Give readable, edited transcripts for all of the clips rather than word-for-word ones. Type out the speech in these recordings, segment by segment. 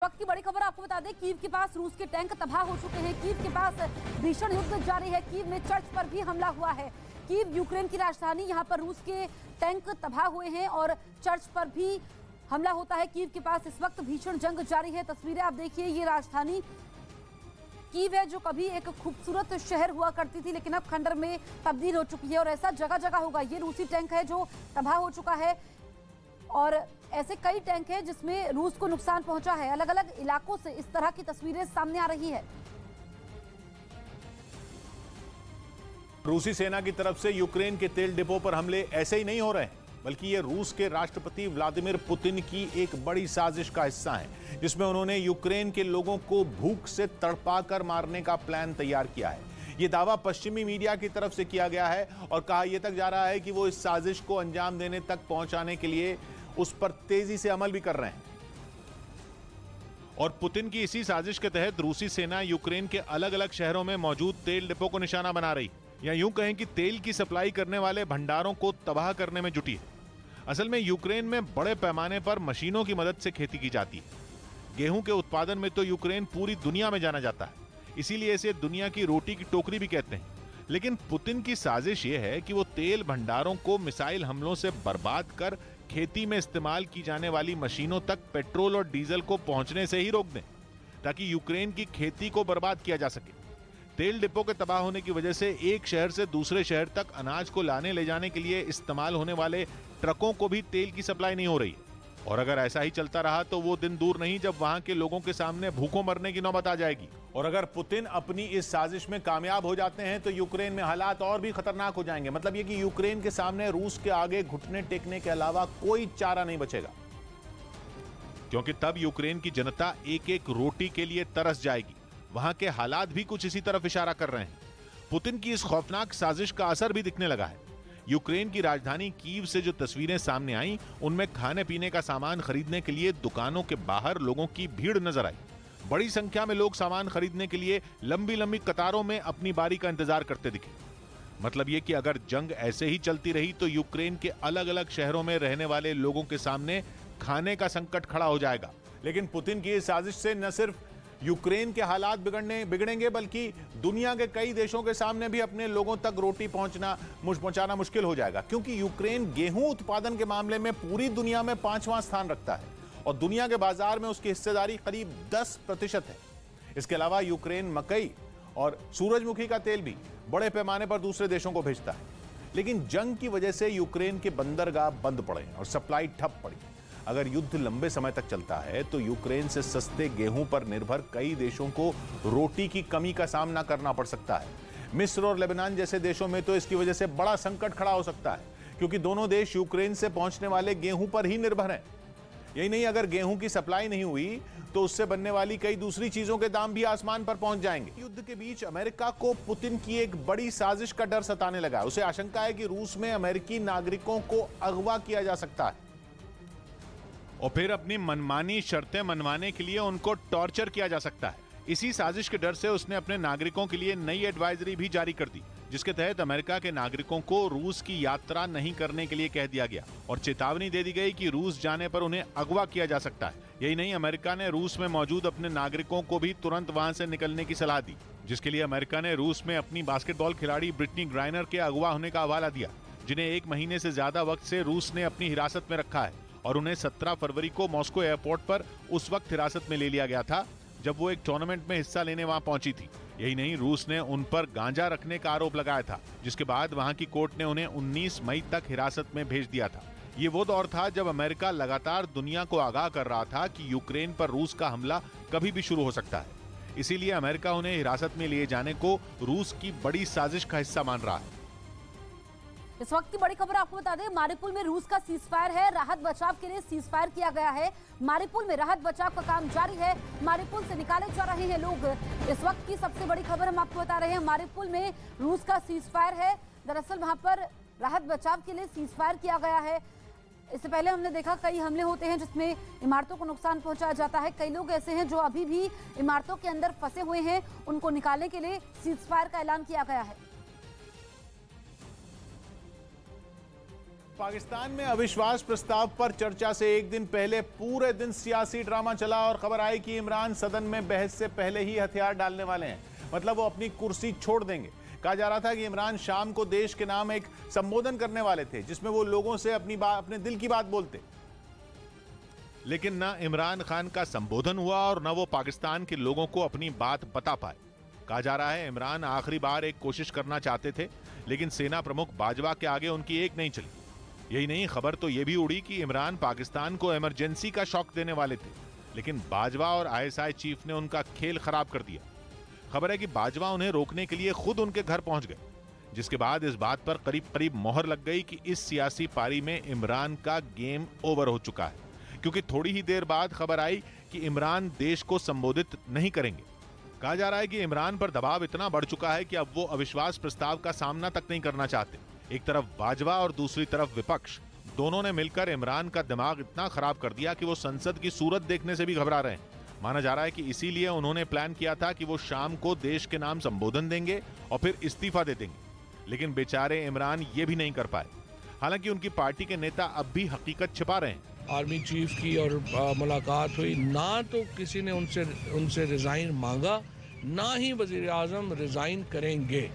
वक्त की बड़ी खबर आपको बता दें, कीव के पास रूस के टैंक तबाह हो चुके हैं। कीव के पास भीषण युद्ध जारी है। कीव में चर्च पर भी हमला हुआ है। कीव यूक्रेन की राजधानी, यहां पर रूस के टैंक तबाह हुए हैं और चर्च पर भी हमला होता है। कीव के पास इस वक्त भीषण जंग जारी है। तस्वीरें आप देखिए, ये राजधानी कीव है जो कभी एक खूबसूरत शहर हुआ करती थी, लेकिन अब खंडर में तब्दील हो चुकी है और ऐसा जगह जगह होगा। ये रूसी टैंक है जो तबाह हो चुका है और ऐसे कई टैंक हैं जिसमें रूस को नुकसान पहुंचा है। अलग अलग इलाकों से इस तरह की तस्वीरें सामने आ रही है। रूसी सेना की तरफ से यूक्रेन के तेल डिपो पर हमले ऐसे ही नहीं हो रहे हैं, बल्कि ये रूस के राष्ट्रपति व्लादिमीर पुतिन की एक बड़ी साजिश का हिस्सा है, जिसमें उन्होंने यूक्रेन के लोगों को भूख से तड़पाकर मारने का प्लान तैयार किया है। ये दावा पश्चिमी मीडिया की तरफ से किया गया है और कहा यह तक जा रहा है कि वो इस साजिश को अंजाम देने तक पहुंचाने के लिए उस पर तेजी से अमल भी कर रहे हैं। और पुतिन की इसी साजिश के तहत रूसी सेना यूक्रेन के अलग अलग शहरों में मौजूद तेल डिपो को निशाना बना रही, या यूं कहें कि तेल की सप्लाई करने वाले भंडारों को तबाह करने में जुटी है। असल में यूक्रेन में बड़े पैमाने पर मशीनों की मदद से खेती की जाती है। गेहूं के उत्पादन में तो यूक्रेन पूरी दुनिया में जाना जाता है, इसीलिए इसे दुनिया की रोटी की टोकरी भी कहते हैं। लेकिन पुतिन की साजिश यह है कि वो तेल भंडारों को मिसाइल हमलों से बर्बाद कर खेती में इस्तेमाल की जाने वाली मशीनों तक पेट्रोल और डीजल को पहुंचने से ही रोक दें, ताकि यूक्रेन की खेती को बर्बाद किया जा सके। तेल डिपो के तबाह होने की वजह से एक शहर से दूसरे शहर तक अनाज को लाने ले जाने के लिए इस्तेमाल होने वाले ट्रकों को भी तेल की सप्लाई नहीं हो रही है। और अगर ऐसा ही चलता रहा तो वो दिन दूर नहीं जब वहां के लोगों के सामने भूखों मरने की नौबत आ जाएगी। और अगर पुतिन अपनी इस साजिश में कामयाब हो जाते हैं तो यूक्रेन में हालात और भी खतरनाक हो जाएंगे। मतलब ये कि यूक्रेन के सामने रूस के आगे घुटने टेकने के अलावा कोई चारा नहीं बचेगा, क्योंकि तब यूक्रेन की जनता एक एक रोटी के लिए तरस जाएगी। वहां के हालात भी कुछ इसी तरफ इशारा कर रहे हैं। पुतिन की इस खौफनाक साजिश का असर भी दिखने लगा है। यूक्रेन की राजधानी कीव से जो तस्वीरें सामने आई, उनमें खाने पीने का सामान खरीदने के लिए दुकानों के बाहर लोगों की भीड़ नजर आई। बड़ी संख्या में लोग सामान खरीदने के लिए लंबी लंबी कतारों में अपनी बारी का इंतजार करते दिखे। मतलब ये कि अगर जंग ऐसे ही चलती रही तो यूक्रेन के अलग अलग शहरों में रहने वाले लोगों के सामने खाने का संकट खड़ा हो जाएगा। लेकिन पुतिन की इस साजिश से न सिर्फ यूक्रेन के हालात बिगड़ेंगे, बल्कि दुनिया के कई देशों के सामने भी अपने लोगों तक रोटी पहुंचाना मुश्किल हो जाएगा, क्योंकि यूक्रेन गेहूं उत्पादन के मामले में पूरी दुनिया में 5वां स्थान रखता है और दुनिया के बाजार में उसकी हिस्सेदारी करीब 10% है। इसके अलावा यूक्रेन मकई और सूरजमुखी का तेल भी बड़े पैमाने पर दूसरे देशों को भेजता है। लेकिन जंग की वजह से यूक्रेन के बंदरगाह बंद पड़े और सप्लाई ठप पड़ी। अगर युद्ध लंबे समय तक चलता है तो यूक्रेन से सस्ते गेहूं पर निर्भर कई देशों को रोटी की कमी का सामना करना पड़ सकता है। मिस्र और लेबनान जैसे देशों में तो इसकी वजह से बड़ा संकट खड़ा हो सकता है, क्योंकि दोनों देश यूक्रेन से पहुंचने वाले गेहूं पर ही निर्भर हैं। यही नहीं, अगर गेहूं की सप्लाई नहीं हुई तो उससे बनने वाली कई दूसरी चीजों के दाम भी आसमान पर पहुंच जाएंगे। युद्ध के बीच अमेरिका को पुतिन की एक बड़ी साजिश का डर सताने लगा है। उसे आशंका है कि रूस में अमेरिकी नागरिकों को अगवा किया जा सकता है और फिर अपनी मनमानी शर्तें मनवाने के लिए उनको टॉर्चर किया जा सकता है। इसी साजिश के डर से उसने अपने नागरिकों के लिए नई एडवाइजरी भी जारी कर दी, जिसके तहत अमेरिका के नागरिकों को रूस की यात्रा नहीं करने के लिए कह दिया गया और चेतावनी दे दी गई कि रूस जाने पर उन्हें अगवा किया जा सकता है। यही नहीं, अमेरिका ने रूस में मौजूद अपने नागरिकों को भी तुरंत वहां से निकलने की सलाह दी, जिसके लिए अमेरिका ने रूस में अपनी बास्केटबॉल खिलाड़ी ब्रिटनी ग्राइनर के अगवा होने का हवाला दिया, जिन्हें 1 महीने से ज्यादा वक्त से रूस ने अपनी हिरासत में रखा है और उन्हें 17 फरवरी को मॉस्को एयरपोर्ट पर उस वक्त हिरासत में ले लिया गया था जब वो एक टूर्नामेंट में हिस्सा लेने वहां पहुंची थी। यही नहीं, रूस ने उन पर गांजा रखने का आरोप लगाया था, जिसके बाद वहां की कोर्ट ने उन्हें 19 मई तक हिरासत में भेज दिया था। ये वो दौर था जब अमेरिका लगातार दुनिया को आगाह कर रहा था कि यूक्रेन पर रूस का हमला कभी भी शुरू हो सकता है। इसीलिए अमेरिका उन्हें हिरासत में लिए जाने को रूस की बड़ी साजिश का हिस्सा मान रहा है। इस वक्त की बड़ी खबर आपको बता दें, मारिपुल में रूस का सीजफायर है। राहत बचाव के लिए सीजफायर किया गया है। मारिपुल में राहत बचाव का काम जारी है। मारिपुल से निकाले जा रहे हैं लोग। इस वक्त की सबसे बड़ी खबर हम आपको बता रहे हैं, मारिपुल में रूस का सीजफायर है। दरअसल वहां पर राहत बचाव के लिए सीजफायर किया गया है। इससे पहले हमने देखा कई हमले होते हैं जिसमें इमारतों को नुकसान पहुंचाया जाता है। कई लोग ऐसे हैं जो अभी भी इमारतों के अंदर फंसे हुए हैं, उनको निकालने के लिए सीजफायर का ऐलान किया गया है। पाकिस्तान में अविश्वास प्रस्ताव पर चर्चा से एक दिन पहले पूरे दिन सियासी ड्रामा चला और खबर आई कि इमरान सदन में बहस से पहले ही हथियार डालने वाले हैं। मतलब वो अपनी कुर्सी छोड़ देंगे। कहा जा रहा था कि इमरान शाम को देश के नाम एक संबोधन करने वाले थे जिसमें वो लोगों से अपने दिल की बात बोलते, लेकिन ना इमरान खान का संबोधन हुआ और न वो पाकिस्तान के लोगों को अपनी बात बता पाए। कहा जा रहा है इमरान आखिरी बार एक कोशिश करना चाहते थे, लेकिन सेना प्रमुख बाजवा के आगे उनकी एक नहीं चली। यही नहीं, खबर तो यह भी उड़ी कि इमरान पाकिस्तान को इमरजेंसी का शॉक देने वाले थे, लेकिन बाजवा और आईएसआई चीफ ने उनका खेल खराब कर दिया। खबर है कि बाजवा उन्हें रोकने के लिए खुद उनके घर पहुंच गए, जिसके बाद इस बात पर करीब करीब मोहर लग गई कि इस सियासी पारी में इमरान का गेम ओवर हो चुका है, क्योंकि थोड़ी ही देर बाद खबर आई कि इमरान देश को संबोधित नहीं करेंगे। कहा जा रहा है कि इमरान पर दबाव इतना बढ़ चुका है कि अब वो अविश्वास प्रस्ताव का सामना तक नहीं करना चाहते। एक तरफ बाजवा और दूसरी तरफ विपक्ष, दोनों ने मिलकर इमरान का दिमाग इतना खराब कर दिया कि वो संसद की सूरत देखने से भी घबरा रहे हैं। माना जा रहा है कि इसीलिए उन्होंने प्लान किया था कि वो शाम को देश के नाम संबोधन देंगे और फिर इस्तीफा दे देंगे, लेकिन बेचारे इमरान ये भी नहीं कर पाए। हालांकि उनकी पार्टी के नेता अब भी हकीकत छिपा रहे हैं। आर्मी चीफ की और मुलाकात हुई, ना तो किसी ने उनसे रिजाइन मांगा, ना ही वजीर आजम रिजाइन करेंगे।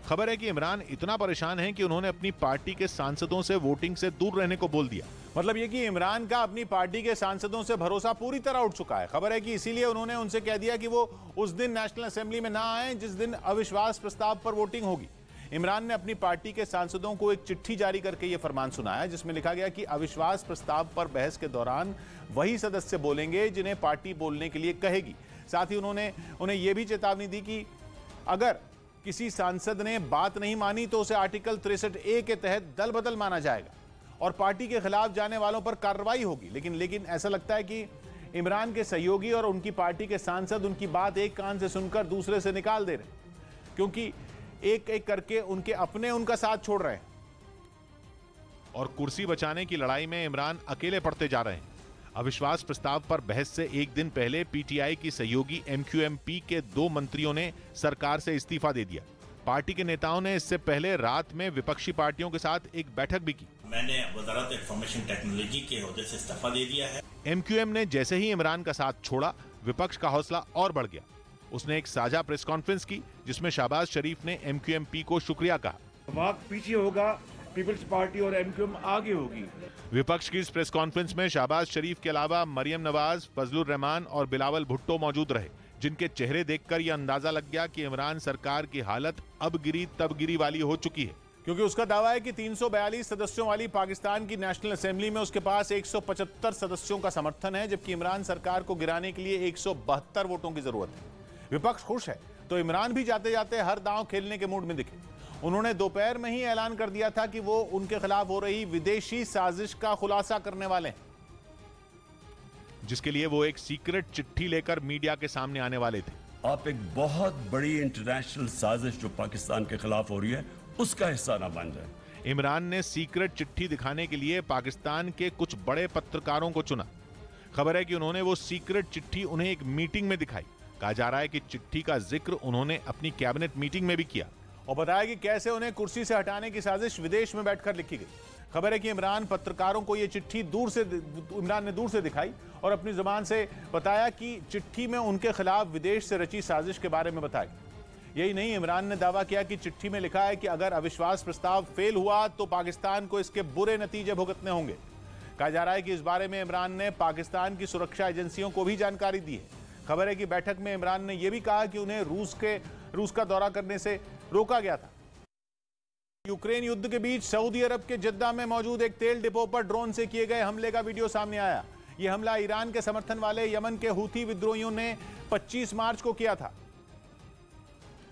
खबर है कि इमरान इतना परेशान हैं कि उन्होंने अपनी पार्टी के सांसदों से वोटिंग से दूर रहने को बोल दिया। मतलब ये कि इमरान का अपनी पार्टी के सांसदों से भरोसा पूरी तरह उठ चुका है। खबर है कि इसीलिए उन्होंने उनसे कह दिया कि वो उस दिन नेशनल असेंबली में ना आए जिस दिन अविश्वास प्रस्ताव पर वोटिंग होगी। इमरान ने अपनी पार्टी के सांसदों को एक चिट्ठी जारी करके यह फरमान सुनाया, जिसमें लिखा गया कि अविश्वास प्रस्ताव पर बहस के दौरान वही सदस्य बोलेंगे जिन्हें पार्टी बोलने के लिए कहेगी। साथ ही उन्होंने उन्हें यह भी चेतावनी दी कि अगर किसी सांसद ने बात नहीं मानी तो उसे आर्टिकल 63A के तहत दल बदल माना जाएगा और पार्टी के खिलाफ जाने वालों पर कार्रवाई होगी। लेकिन ऐसा लगता है कि इमरान के सहयोगी और उनकी पार्टी के सांसद उनकी बात एक कान से सुनकर दूसरे से निकाल दे रहे, क्योंकि एक एक करके उनके अपने उनका साथ छोड़ रहे हैं और कुर्सी बचाने की लड़ाई में इमरान अकेले पड़ते जा रहे हैं। अविश्वास प्रस्ताव पर बहस से एक दिन पहले पीटीआई की सहयोगी एमक्यूएमपी के 2 मंत्रियों ने सरकार से इस्तीफा दे दिया। पार्टी के नेताओं ने इससे पहले रात में विपक्षी पार्टियों के साथ एक बैठक भी की। मैंने वज़ारत इंफॉर्मेशन टेक्नोलॉजी के ओहदे से इस्तीफा दे दिया है। एमक्यूएम ने जैसे ही इमरान का साथ छोड़ा, विपक्ष का हौसला और बढ़ गया। उसने एक साझा प्रेस कॉन्फ्रेंस की जिसमें शहबाज शरीफ ने एमक्यूएमपी को शुक्रिया कहा। वक्त पीछे होगा, पीपल्स पार्टी और एमक्यूएम आगे होगी। विपक्ष की इस प्रेस कॉन्फ्रेंस में शहबाज शरीफ के अलावा मरियम नवाज, फजलुर रहमान और बिलावल भुट्टो मौजूद रहे, जिनके चेहरे देखकर यह अंदाजा लग गया कि इमरान सरकार की हालत अब गिरी तब गिरी वाली हो चुकी है, क्योंकि उसका दावा है कि 342 सदस्यों वाली पाकिस्तान की नेशनल असेंबली में उसके पास 175 सदस्यों का समर्थन है, जबकि इमरान सरकार को गिराने के लिए 172 वोटों की जरूरत है। विपक्ष खुश है तो इमरान भी जाते जाते हर दांव खेलने के मूड में दिखे। उन्होंने दोपहर में ही ऐलान कर दिया था कि वो उनके खिलाफ हो रही विदेशी साजिश का खुलासा करने वाले हैं, जिसके लिए वो एक सीक्रेट चिट्ठी लेकर मीडिया के सामने आने वाले थे। आप एक बहुत बड़ी इंटरनेशनल साजिश जो पाकिस्तान के खिलाफ हो रही है उसका हिस्सा ना बन जाए। इमरान ने सीक्रेट चिट्ठी दिखाने के लिए पाकिस्तान के कुछ बड़े पत्रकारों को चुना। खबर है कि उन्होंने वो सीक्रेट चिट्ठी उन्हें एक मीटिंग में दिखाई। कहा जा रहा है कि चिट्ठी का जिक्र उन्होंने अपनी कैबिनेट मीटिंग में भी किया और बताया कि कैसे उन्हें कुर्सी से हटाने की साजिश विदेश में बैठकर लिखी गई। खबर है कि इमरान पत्रकारों को यह चिट्ठी इमरान ने दूर से दिखाई और अपनी जुबान से बताया कि चिट्ठी में उनके खिलाफ विदेश से रची साजिश के बारे में बताया। यही नहीं, इमरान ने दावा किया कि चिट्ठी में लिखा है कि अगर अविश्वास प्रस्ताव फेल हुआ तो पाकिस्तान को इसके बुरे नतीजे भुगतने होंगे। कहा जा रहा है कि इस बारे में इमरान ने पाकिस्तान की सुरक्षा एजेंसियों को भी जानकारी दी है। खबर है कि बैठक में इमरान ने यह भी कहा कि उन्हें रूस का दौरा करने से रोका गया था। यूक्रेन युद्ध के बीच सऊदी अरब के जद्दा में मौजूद एक तेल डिपो पर ड्रोन से किए गए हमले का वीडियो सामने आया। यह हमला ईरान के समर्थन वाले यमन के हूथी विद्रोहियों ने 25 मार्च को किया था,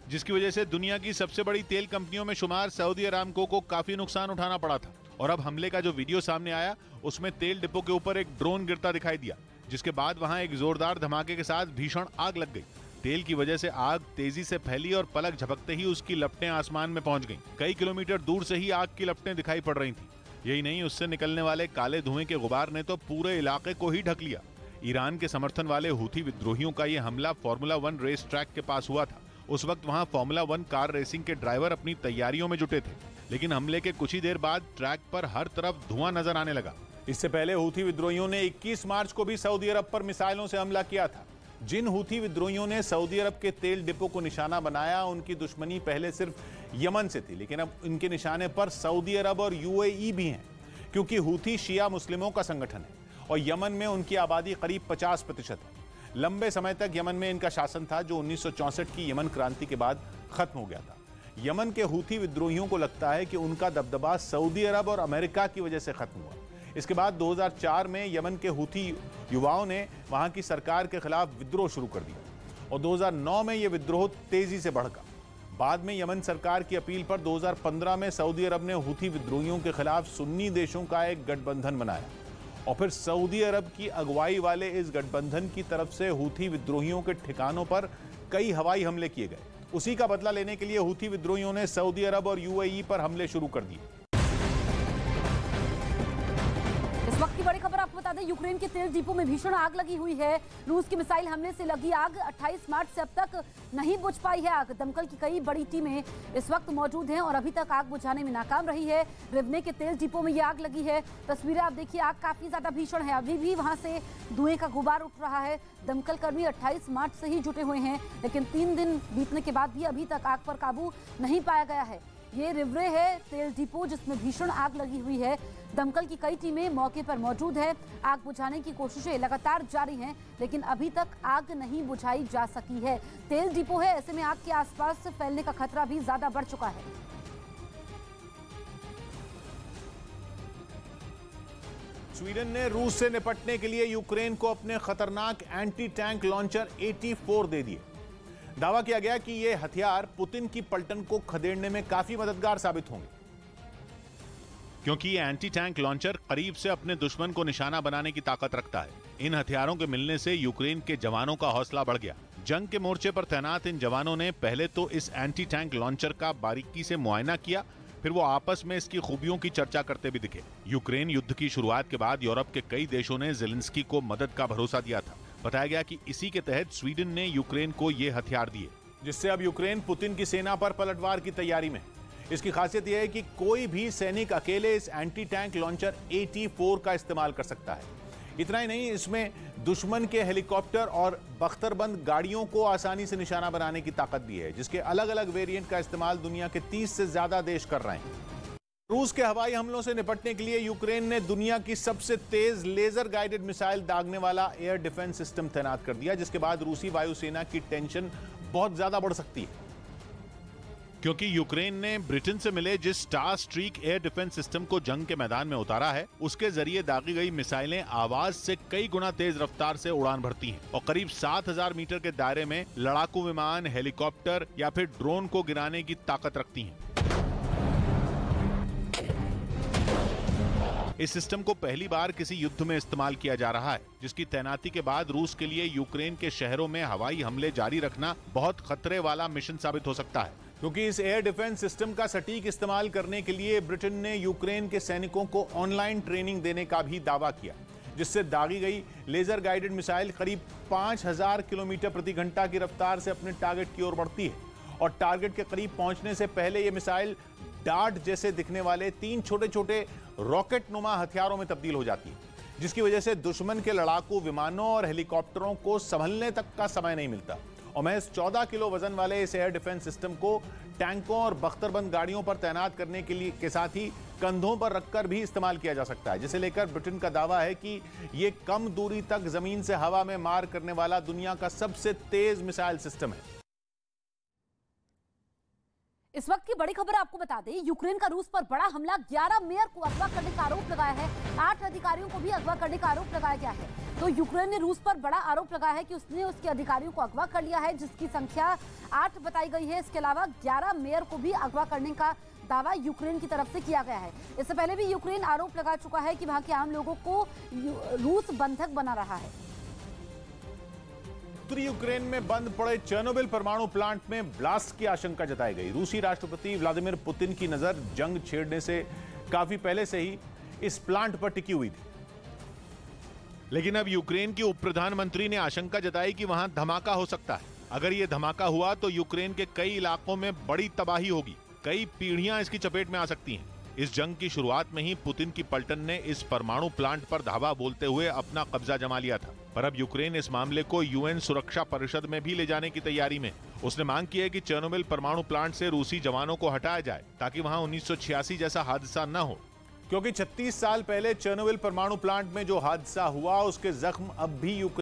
जिसकी वजह से दुनिया की सबसे बड़ी तेल कंपनियों में शुमार सऊदी अरामको को काफी नुकसान उठाना पड़ा था। और अब हमले का जो वीडियो सामने आया उसमें तेल डिपो के ऊपर एक ड्रोन गिरता दिखाई दिया, जिसके बाद वहां एक जोरदार धमाके के साथ भीषण आग लग गई। तेल की वजह से आग तेजी से फैली और पलक झपकते ही उसकी लपटें आसमान में पहुंच गईं। कई किलोमीटर दूर से ही आग की लपटें दिखाई पड़ रही थी। यही नहीं, उससे निकलने वाले काले धुएं के गुबार ने तो पूरे इलाके को ही ढक लिया। ईरान के समर्थन वाले हूथी विद्रोहियों का यह हमला फॉर्मूला 1 रेस ट्रैक के पास हुआ था। उस वक्त वहां फॉर्मूला 1 कार रेसिंग के ड्राइवर अपनी तैयारियों में जुटे थे। लेकिन हमले के कुछ ही देर बाद ट्रैक पर हर तरफ धुआं नजर आने लगा। इससे पहले हूथी विद्रोहियों ने 21 मार्च को भी सऊदी अरब पर मिसाइलों से हमला किया था। जिन हूथी विद्रोहियों ने सऊदी अरब के तेल डिपो को निशाना बनाया, उनकी दुश्मनी पहले सिर्फ यमन से थी, लेकिन अब इनके निशाने पर सऊदी अरब और यूएई भी हैं, क्योंकि हूथी शिया मुस्लिमों का संगठन है और यमन में उनकी आबादी करीब 50% है। लंबे समय तक यमन में इनका शासन था, जो 1964 की यमन क्रांति के बाद खत्म हो गया था। यमन के हूथी विद्रोहियों को लगता है कि उनका दबदबा सऊदी अरब और अमेरिका की वजह से खत्म हुआ। इसके बाद 2004 में यमन के हूथी युवाओं ने वहां की सरकार के खिलाफ विद्रोह शुरू कर दिया और 2009 में यह विद्रोह तेजी से बढ़ा। बाद में यमन सरकार की अपील पर 2015 में सऊदी अरब ने हूथी विद्रोहियों के खिलाफ सुन्नी देशों का एक गठबंधन बनाया और फिर सऊदी अरब की अगुवाई वाले इस गठबंधन की तरफ से हूथी विद्रोहियों के ठिकानों पर कई हवाई हमले किए गए। उसी का बदला लेने के लिए हूथी विद्रोहियों ने सऊदी अरब और यूएई पर हमले शुरू कर दिए। इस वक्त की बड़ी खबर आपको बता दें, यूक्रेन के तेल डिपो में भीषण आग लगी हुई है। रूस की मिसाइल हमले से लगी आग 28 मार्च से अब तक नहीं बुझ पाई है आग। दमकल की कई बड़ी टीमें इस वक्त मौजूद हैं और अभी तक आग बुझाने में नाकाम रही है। रिवने के तेल डिपो में ये आग लगी है। तस्वीरें आप देखिए, आग काफी ज्यादा भीषण है। अभी भी वहां से धुएं का गुबार उठ रहा है। दमकल कर्मी 28 मार्च से ही जुटे हुए हैं, लेकिन 3 दिन बीतने के बाद भी अभी तक आग पर काबू नहीं पाया गया है। ये रिवरे है तेल डिपो जिसमें भीषण आग लगी हुई है। दमकल की कई टीमें मौके पर मौजूद है। आग बुझाने की कोशिशें लगातार जारी हैं, लेकिन अभी तक आग नहीं बुझाई जा सकी है। तेल डिपो है, ऐसे में आग के आसपास फैलने का खतरा भी ज्यादा बढ़ चुका है। स्वीडन ने रूस से निपटने के लिए यूक्रेन को अपने खतरनाक एंटी टैंक लॉन्चर 84 दे दिए। दावा किया गया कि ये हथियार पुतिन की पलटन को खदेड़ने में काफी मददगार साबित होंगे, क्योंकि ये एंटी टैंक लॉन्चर करीब से अपने दुश्मन को निशाना बनाने की ताकत रखता है। इन हथियारों के मिलने से यूक्रेन के जवानों का हौसला बढ़ गया। जंग के मोर्चे पर तैनात इन जवानों ने पहले तो इस एंटी टैंक लॉन्चर का बारीकी से मुआयना किया, फिर वो आपस में इसकी खूबियों की चर्चा करते भी दिखे। यूक्रेन युद्ध की शुरुआत के बाद यूरोप के कई देशों ने ज़ेलेंस्की को मदद का भरोसा दिया था। बताया गया कि इसी के तहत स्वीडन ने यूक्रेन को ये हथियार दिए, जिससे अब यूक्रेन पुतिन की सेना पर पलटवार की तैयारी में। इसकी खासियत यह है कि कोई भी सैनिक अकेले इस एंटी टैंक लॉन्चर 84 का इस्तेमाल कर सकता है। इतना ही नहीं, इसमें दुश्मन के हेलीकॉप्टर और बख्तरबंद गाड़ियों को आसानी से निशाना बनाने की ताकत भी है, जिसके अलग अलग वेरिएंट का इस्तेमाल दुनिया के 30 से ज्यादा देश कर रहे हैं। रूस के हवाई हमलों से निपटने के लिए यूक्रेन ने दुनिया की सबसे तेज लेजर गाइडेड मिसाइल दागने वाला एयर डिफेंस सिस्टम तैनात कर दिया, जिसके बाद रूसी वायुसेना की टेंशन बहुत ज्यादा बढ़ सकती है, क्योंकि यूक्रेन ने ब्रिटेन से मिले जिस star streak air defence system को जंग के मैदान में उतारा है, उसके जरिए दागी गई मिसाइलें आवाज से कई गुना तेज रफ्तार से उड़ान भरती हैं और करीब 7000 मीटर के दायरे में लड़ाकू विमान, हेलीकॉप्टर या फिर ड्रोन को गिराने की ताकत रखती हैं। इस सिस्टम को पहली बार किसी युद्ध में इस्तेमाल किया जा रहा है, जिसकी तैनाती के बाद रूस के लिए यूक्रेन के शहरों में हवाई हमले जारी रखना बहुत खतरे वाला मिशन साबित हो सकता है, क्योंकि इस एयर डिफेंस सिस्टम का सटीक इस्तेमाल करने के लिए ब्रिटेन ने यूक्रेन के सैनिकों को ऑनलाइन ट्रेनिंग देने का भी दावा किया, जिससे दागी गई लेजर गाइडेड मिसाइल करीब 5000 किलोमीटर प्रति घंटा की रफ्तार से अपने टारगेट की ओर बढ़ती है और टारगेट के करीब पहुंचने से पहले यह मिसाइल डार्ट जैसे दिखने वाले 3 छोटे छोटे रॉकेट नुमा हथियारों में तब्दील हो जाती है, जिसकी वजह से दुश्मन के लड़ाकू विमानों और हेलीकॉप्टरों को संभलने तक का समय नहीं मिलता। और महज 14 किलो वजन वाले इस एयर डिफेंस सिस्टम को टैंकों और बख्तरबंद गाड़ियों पर तैनात करने के साथ ही कंधों पर रखकर भी इस्तेमाल किया जा सकता है, जिसे लेकर ब्रिटेन का दावा है कि ये कम दूरी तक जमीन से हवा में मार करने वाला दुनिया का सबसे तेज मिसाइल सिस्टम है। इस वक्त की बड़ी खबर आपको बता दें, यूक्रेन का रूस पर बड़ा हमला। 11 मेयर को अगवा करने का आरोप लगाया है। 8 अधिकारियों को भी अगवा करने का आरोप लगाया गया है। तो यूक्रेन ने रूस पर बड़ा आरोप लगाया है कि उसने उसके अधिकारियों को अगवा कर लिया है, जिसकी संख्या 8 बताई गई है। इसके अलावा 11 मेयर को भी अगवा करने का दावा यूक्रेन की तरफ से किया गया है। इससे पहले भी यूक्रेन आरोप लगा चुका है कि वहां के आम लोगों को रूस बंधक बना रहा है। उत्तरी यूक्रेन में बंद पड़े चेर्नोबिल परमाणु प्लांट में ब्लास्ट की आशंका जताई गई। रूसी राष्ट्रपति व्लादिमीर पुतिन की नजर जंग छेड़ने से काफी पहले से ही इस प्लांट पर टिकी हुई थी, लेकिन अब यूक्रेन के उप प्रधानमंत्री ने आशंका जताई कि वहां धमाका हो सकता है। अगर यह धमाका हुआ तो यूक्रेन के कई इलाकों में बड़ी तबाही होगी। कई पीढ़ियां इसकी चपेट में आ सकती हैं। इस जंग की शुरुआत में ही पुतिन की पलटन ने इस परमाणु प्लांट पर धावा बोलते हुए अपना कब्जा जमा लिया था, पर अब यूक्रेन इस मामले को यूएन सुरक्षा परिषद में भी ले जाने की तैयारी में। उसने मांग की है कि चेर्नोबिल परमाणु प्लांट से रूसी जवानों को हटाया जाए ताकि वहां 1986 जैसा हादसा न हो, क्योंकि 36 साल पहले चेर्नोबिल परमाणु प्लांट में जो हादसा हुआ उसके जख्म अब भी यूक्रेन